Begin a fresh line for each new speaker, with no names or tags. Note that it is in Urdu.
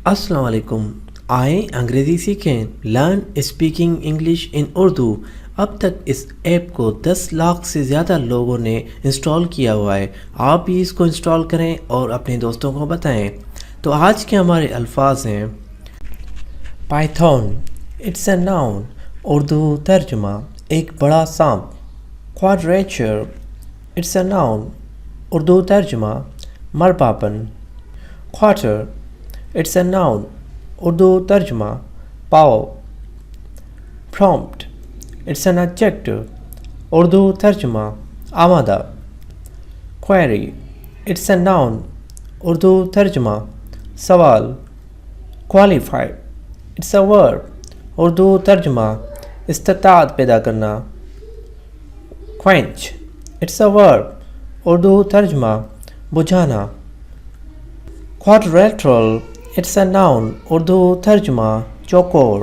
السلام علیکم. آئیں انگریزی سیکھیں. لرن اسپیکنگ انگلش ان اردو. اب تک اس ایپ کو 10 لاکھ سے زیادہ لوگوں نے انسٹال کیا ہوا ہے. آپ بھی اس کو انسٹال کریں اور اپنے دوستوں کو بتائیں. تو آج کے ہمارے الفاظ ہیں python. It's a noun. Urdu ترجمہ ایک بڑا سانپ. Quadrature. It's a noun. Urdu ترجمہ مرباپن. Quarter. It's a noun. Urdu ترجمہ پاؤ. Prompt. It's an adjective. Urdu ترجمہ آمادہ. Query. It's a noun. Urdu ترجمہ سوال. Qualify. It's a verb. Urdu ترجمہ استطاعت پیدا کرنا. کوئنچ. It's a verb. اردو ترجمہ بجھانا. Quadrilateral. It's a noun. Urdu ترجمہ چوکور.